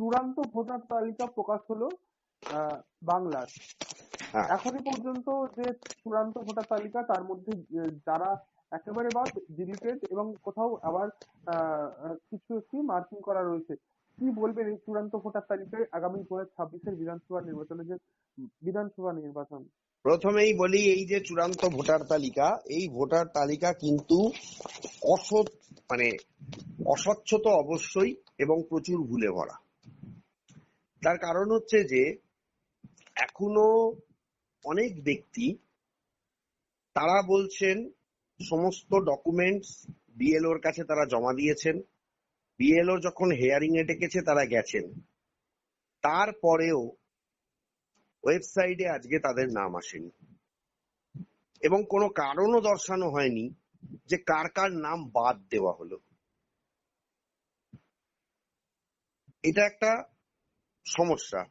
চূড়ান্ত ভোটার তালিকা প্রকাশ হলো বাংলার। হ্যাঁ, এখনই পর্যন্ত যে চূড়ান্ত ভোটার তালিকা তার মধ্যে যারা একেবারে বাদ, ডিলিটেড এবং কোথাও আবার কিছু একটি মার্কিং করা রয়েছে। কি বলবেন এই চূড়ান্ত ভোটার তালিকায় আগামী 2026-এর বিধানসভা নির্বাচন? প্রথমেই বলি, এই যে চূড়ান্ত ভোটার তালিকা, এই ভোটার তালিকা কিন্তু অসৎ মানে অস্বচ্ছ তো অবশ্যই, এবং প্রচুর ভুলে ভরা। তার কারণ হচ্ছে যে এখনো অনেক ব্যক্তি তারা বলছেন সমস্ত ডকুমেন্টস বিএলওর কাছে তারা জমা দিয়েছেন, বিএলও যখন হেয়ারিং এ ডেকেছে তারা গেছেন, তারপরেও ওয়েবসাইটে আজকে তাদের নাম আসেনি এবং কোনো কারণও দর্শানো হয়নি যে কার কার নাম বাদ দেওয়া হলো। এটা একটা সমস্যা।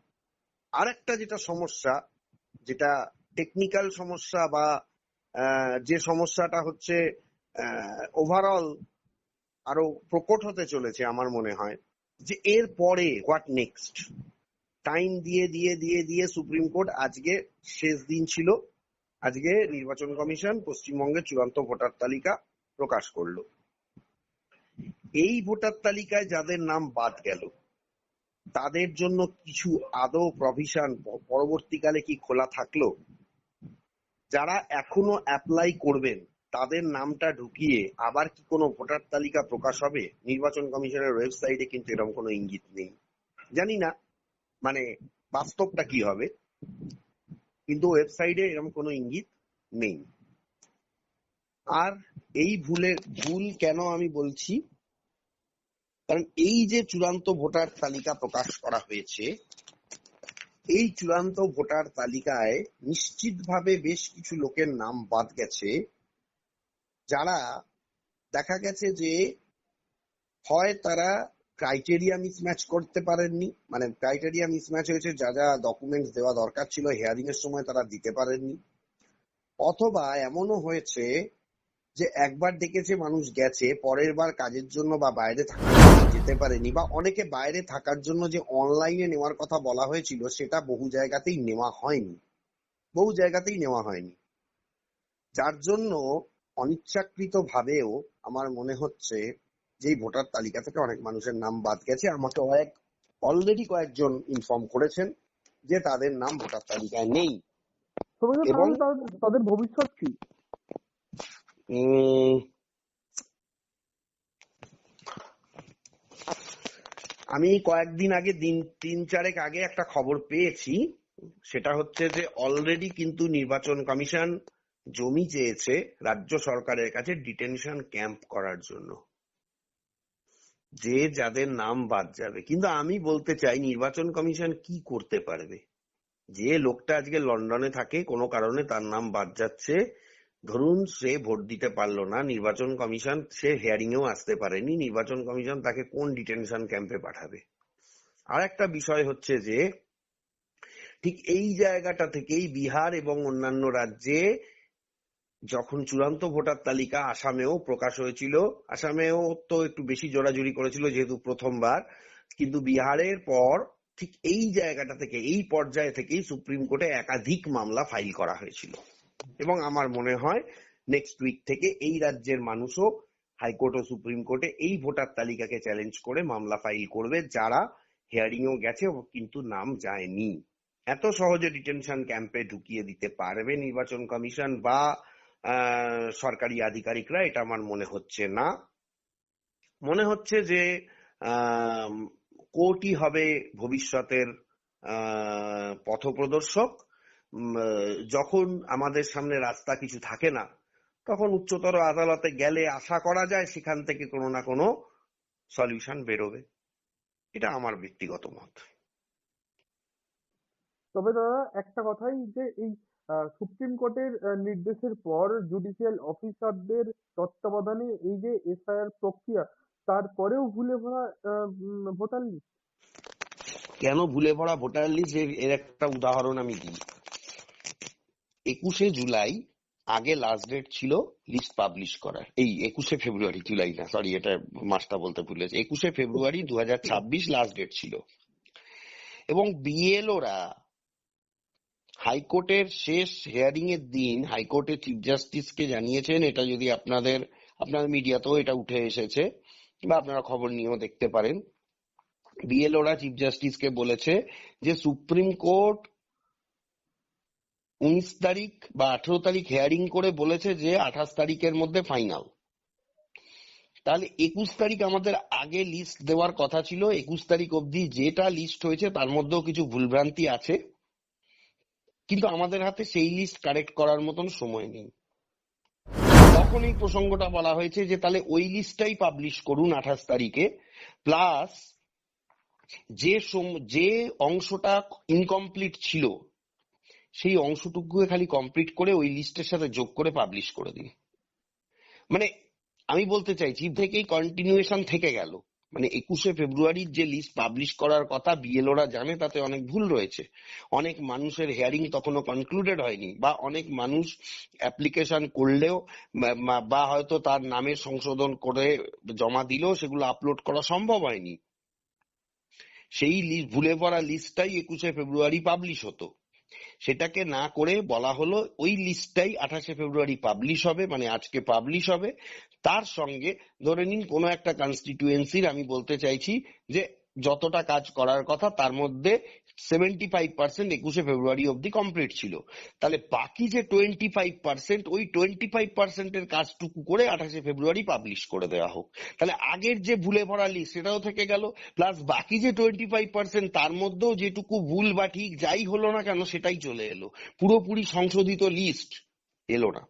আর একটা যেটা সমস্যা, যেটা টেকনিক্যাল সমস্যা বা যে সমস্যাটা হচ্ছে ওভারঅল আরো প্রকট হতে চলেছে আমার মনে হয়, যে এর পরে হোয়াট নেক্সট। টাইম দিয়ে দিয়ে দিয়ে দিয়ে সুপ্রিম কোর্ট আজকে শেষ দিন ছিল, আজকে নির্বাচন কমিশন পশ্চিমবঙ্গের চূড়ান্ত ভোটার তালিকা প্রকাশ করলো। এই ভোটার তালিকায় যাদের নাম বাদ গেল তাদের জন্য কিছু আদৌ প্রভিশন পরবর্তীকালে কি খোলা থাকলো? যারা এখনো অ্যাপ্লাই করবেন তাদের নামটা ঢুকিয়ে আবার কি কোনো ভোটার তালিকা প্রকাশ হবে? নির্বাচন কমিশনের ওয়েবসাইটে কিন্তু এরকম কোনো ইঙ্গিত নেই। জানি না মানে বাস্তবটা কি হবে, কিন্তু ওয়েবসাইটে এরকম কোনো ইঙ্গিত নেই। আর এই ভুল কেন আমি বলছি, কারণ এই যে চূড়ান্ত ভোটার তালিকা প্রকাশ করা হয়েছে, এই চূড়ান্ত ভোটার তালিকায় নিশ্চিতভাবে বেশ কিছু লোকের নাম বাদ গেছে, যারা দেখা গেছে যে হয় তারা ক্রাইটেরিয়া মিসম্যাচ করতে পারেননি, মানে ক্রাইটেরিয়া মিসম্যাচ হয়েছে, যা যা ডকুমেন্টস দেওয়া দরকার ছিল হিয়ারিং এর সময় তারা দিতে পারেননি, অথবা এমনও হয়েছে যে একবার ডেকেছে মানুষ গেছে, পরের বার কাজের জন্য বা বাইরে থাকার জন্য যেতে পারেনি, বা অনেকে বাইরে থাকার জন্য যে অনলাইনে নেওয়ার কথা বলা হয়েছিল সেটা বহু জায়গাতেই নেওয়া হয়নি, যার জন্য অনিচ্ছাকৃত ভাবেও আমার মনে হচ্ছে যে ভোটার তালিকা থেকে অনেক মানুষের নাম বাদ গেছে। আমাকে অলরেডি কয়েকজন ইনফর্ম করেছেন যে তাদের নাম ভোটার তালিকায় নেই। এবং তাদের ভবিষ্যৎ কি? আমি কয়েকদিন আগে, দিন 3-4 আগে একটা খবর পেয়েছি, সেটা হচ্ছে যে অলরেডি কিন্তু নির্বাচন কমিশন জমি চেয়েছে রাজ্য সরকারের কাছে ডিটেনশন ক্যাম্প করার জন্য, যে যাদের নাম বাদ যাবে। কিন্তু আমি বলতে চাই নির্বাচন কমিশন কি করতে পারবে? যে লোকটা আজকে লন্ডনে থাকে, কোনো কারণে তার নাম বাদ যাচ্ছে, ধরুন সে ভোট দিতে পারলো না, নির্বাচন কমিশন, সে হিয়ারিং এও আসতে পারেনি, নির্বাচন কমিশন তাকে কোন ডিটেনশন ক্যাম্পে পাঠাবে? আর একটা বিষয় হচ্ছে যে ঠিক এই জায়গাটা থেকেই বিহার এবং অন্যান্য রাজ্যে যখন চূড়ান্ত ভোটার তালিকা আসামেও প্রকাশ হয়েছিল, আসামেও তো একটু বেশি জোরাজুরি করেছিল যেহেতু প্রথমবার, কিন্তু বিহারের পর ঠিক এই জায়গাটা থেকে, এই পর্যায়ে থেকেই সুপ্রিম কোর্টে একাধিক মামলা ফাইল করা হয়েছিল। এবং আমার মনে হয় নেক্সট উইক থেকে এই রাজ্যের মানুষও হাইকোর্ট ও সুপ্রিম কোর্টে এই ভোটার তালিকাকে চ্যালেঞ্জ করে মামলা ফাইল করবে, যারা হিয়ারিং এও গেছে কিন্তু নাম যায়নি। এত সহজে ডিটেনশন ক্যাম্পে ঢুকিয়ে দিতে পারবে নির্বাচন কমিশন বা সরকারি আধিকারিকরা, এটা আমার মনে হচ্ছে না। মনে হচ্ছে যে কোর্টই হবে ভবিষ্যতের পথপ্রদর্শক। যখন আমাদের সামনে রাস্তা কিছু থাকে না, তখন উচ্চতর আদালতে গেলে আশা করা যায় সেখান থেকে কোনো না কোনো সলিউশন বেরোবে। এটা আমার ব্যক্তিগত মত। তবে দাদা একটা কথাই, যে এই সুপ্রিম কোর্টের নির্দেশের পর জুডিশিয়াল অফিসারদের তত্ত্বাবধানে এই যে এসআইআর প্রক্রিয়া, তারপরেও ভুলে ভরা ভোটার লিস্ট। কেন ভুলে ভরা ভোটার লিস্ট, এর একটা উদাহরণ আমি দিই। 21শে জুলাই আগে লাস্ট ডেট ছিল লিস্ট পাবলিশ করার, এই 21শে ফেব্রুয়ারি, জুলাই না, সরি, এটা মাসটা বলতে ভুলেছি, 21শে ফেব্রুয়ারি 2026 লাস্ট ডেট ছিল। এবং বিএলওরা হাইকোর্টের শেষ হিয়ারিং এর দিন হাইকোর্টের চিফ জাস্টিসকে জানিয়েছেন, এটা যদি আপনাদের মিডিয়াতেও এটা উঠে এসেছে বা আপনারা খবর নিয়েও দেখতে পারেন, বিএলওরা চিফ জাস্টিসকে বলেছে যে সুপ্রিম কোর্ট 19 তারিখ বা 18 তারিখ হিয়ারিং করে বলেছে যে 28 তারিখের মধ্যে ফাইনাল। তাহলে 21 তারিখ আমাদের আগে লিস্ট দেওয়ার কথা ছিল। 21 তারিখ অবধি যেটা লিস্ট হয়েছে তার মধ্যেও কিছু ভুলভ্রান্তি আছে, কিন্তু আমাদের হাতে সেই লিস্ট কারেক্ট করার মতন সময় নেই। তখন এই প্রসঙ্গটা বলা হয়েছে যে তাহলে ওই লিস্টটাই পাবলিশ করুন 28 তারিখে, প্লাস যে অংশটা ইনকমপ্লিট ছিল সেই অংশটুকুকে খালি কমপ্লিট করে ওই লিস্টের সাথে যোগ করে পাবলিশ করে দিন। মানে আমি বলতে চাইছি থেকেই কন্টিনিউয়েশন থেকে গেল। মানে 21শে ফেব্রুয়ারির যে লিস্ট পাবলিশ করার কথা বিএলওরা জানে তাতে অনেক ভুল রয়েছে, অনেক মানুষের হিয়ারিং তখনও কনক্লুডেড হয়নি, বা অনেক মানুষ অ্যাপ্লিকেশন করলেও বা হয়তো তার নামের সংশোধন করে জমা দিলেও সেগুলো আপলোড করা সম্ভব হয়নি। সেই ভুলে পড়া লিস্টটাই 21শে ফেব্রুয়ারি পাবলিশ হতো, সেটাকে না করে বলা হলো ওই লিস্টটাই 28শে ফেব্রুয়ারি পাবলিশ হবে, মানে আজকে পাবলিশ হবে। তার সঙ্গে ধরে নিন কোনো একটা কনস্টিটিউয়েন্সির, আমি বলতে চাইছি যে যতটা কাজ করার কথা তার মধ্যে 75% 21শে ফেব্রুয়ারি অব্দি কমপ্লিট ছিল, তাহলে বাকি যে 25% ওই 25% এর কাজটুকু করে 28শে ফেব্রুয়ারি পাবলিশ করে দেওয়া হোক। তাহলে আগের যে ভুলে ভরা লিস্ট সেটাও থেকে গেল, প্লাস বাকি যে 25% তার মধ্যেও যেটুকু ভুল বা ঠিক যাই হলো না কেন সেটাই চলে এলো, পুরোপুরি সংশোধিত লিস্ট এলো না।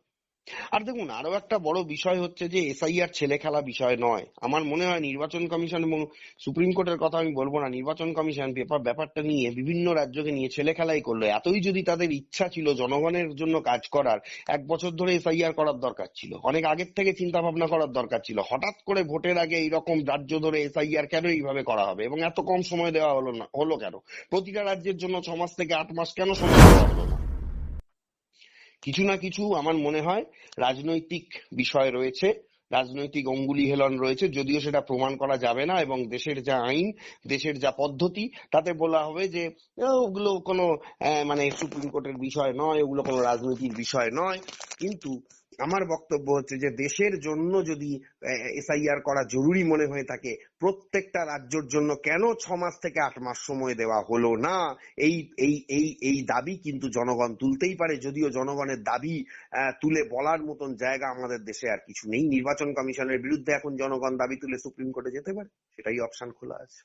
আর দেখুন আরো একটা বড় বিষয় হচ্ছে যে এসআইআর ছেলে খেলা বিষয় নয়। আমার মনে হয় নির্বাচন কমিশন এবং সুপ্রিম কোর্টের কথা আমি বলবো না, নির্বাচন কমিশন ব্যাপারটা নিয়ে বিভিন্ন রাজ্যকে নিয়ে ছেলে খেলাই করলো। এতই যদি তাদের ইচ্ছা ছিল জনগণের জন্য কাজ করার, 1 বছর ধরে এসআইআর করার দরকার ছিল, অনেক আগের থেকে চিন্তা ভাবনা করার দরকার ছিল। হঠাৎ করে ভোটের আগে এইরকম রাজ্য ধরে এসআইআর কেন এইভাবে করা হবে এবং এত কম সময় দেওয়া হলো কেন? প্রতিটা রাজ্যের জন্য 6 মাস থেকে 8 মাস কেন সময় দেওয়া হলো না? কিছু না কিছু আমার মনে হয় রাজনৈতিক বিষয় রয়েছে, রাজনৈতিক অঙ্গুলি হেলন রয়েছে, যদিও সেটা প্রমাণ করা যাবে না। এবং দেশের যা আইন, দেশের যা পদ্ধতি, তাতে বলা হবে যে ওগুলো কোনো মানে সুপ্রিম কোর্টের বিষয় নয়, ওগুলো কোনো রাজনৈতিক বিষয় নয়। কিন্তু আমার বক্তব্য হচ্ছে যে দেশের জন্য যদি এসআইআর করা জরুরি মনে হয়ে থাকে, প্রত্যেকটা রাজ্যের জন্য কেন 6 মাস থেকে 8 মাস সময় দেওয়া হলো না? এই এই এই এই দাবি কিন্তু জনগণ তুলতেই পারে, যদিও জনগণের দাবি তুলে বলার মতন জায়গা আমাদের দেশে আর কিছু নেই। নির্বাচন কমিশনের বিরুদ্ধে এখন জনগণ দাবি তুলে সুপ্রিম কোর্টে যেতে পারে, সেটাই অপশন খোলা আছে।